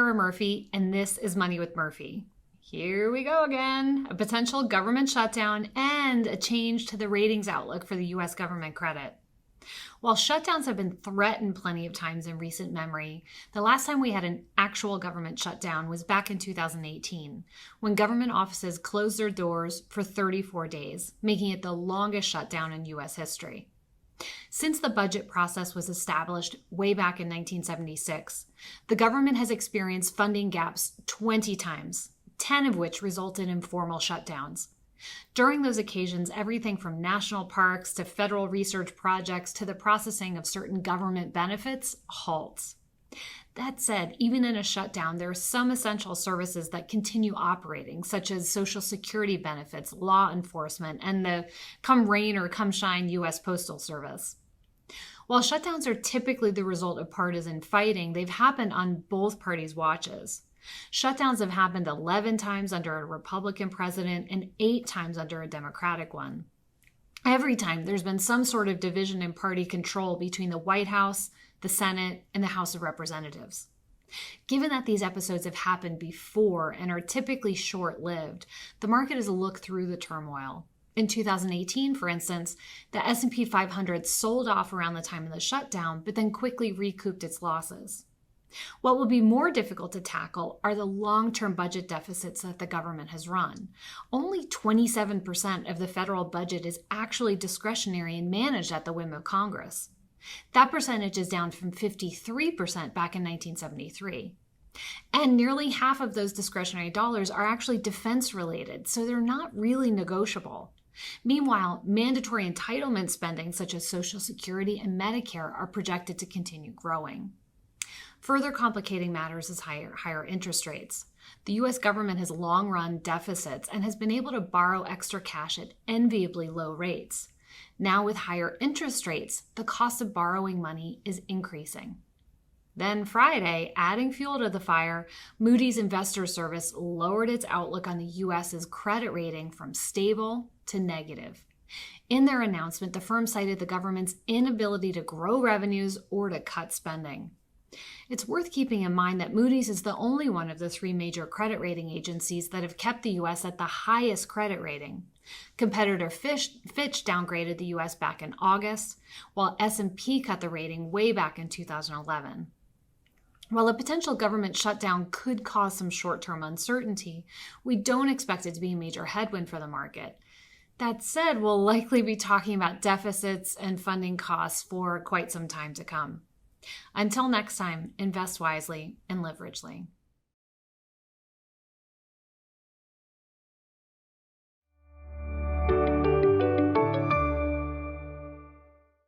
Tara Murphy, and this is Money with Murphy. Here we go again. A potential government shutdown and a change to the ratings outlook for the U.S. government credit. While shutdowns have been threatened plenty of times in recent memory, the last time we had an actual government shutdown was back in 2018, when government offices closed their doors for 34 days, making it the longest shutdown in U.S. history. Since the budget process was established way back in 1976, the government has experienced funding gaps 20 times, 10 of which resulted in formal shutdowns. During those occasions, everything from national parks to federal research projects to the processing of certain government benefits halts. That said, even in a shutdown, there are some essential services that continue operating, such as Social Security benefits, law enforcement, and the come rain or come shine U.S. Postal Service. While shutdowns are typically the result of partisan fighting, they've happened on both parties' watches. Shutdowns have happened 11 times under a Republican president and 8 times under a Democratic one. Every time there's been some sort of division in party control between the White House, the Senate, and the House of Representatives. Given that these episodes have happened before and are typically short-lived, the market has looked through the turmoil. In 2018, for instance, the S&P 500 sold off around the time of the shutdown, but then quickly recouped its losses. What will be more difficult to tackle are the long-term budget deficits that the government has run. Only 27% of the federal budget is actually discretionary and managed at the whim of Congress. That percentage is down from 53% back in 1973. And nearly half of those discretionary dollars are actually defense-related, so they're not really negotiable. Meanwhile, mandatory entitlement spending such as Social Security and Medicare are projected to continue growing. Further complicating matters is higher interest rates. The U.S. government has long run deficits and has been able to borrow extra cash at enviably low rates. Now with higher interest rates, the cost of borrowing money is increasing. Then Friday, adding fuel to the fire, Moody's Investor Service lowered its outlook on the U.S.'s credit rating from stable to negative. In their announcement, the firm cited the government's inability to grow revenues or to cut spending. It's worth keeping in mind that Moody's is the only one of the 3 major credit rating agencies that have kept the U.S. at the highest credit rating. Competitor Fitch downgraded the U.S. back in August, while S&P cut the rating way back in 2011. While a potential government shutdown could cause some short-term uncertainty, we don't expect it to be a major headwind for the market. That said, we'll likely be talking about deficits and funding costs for quite some time to come. Until next time, invest wisely and live richly.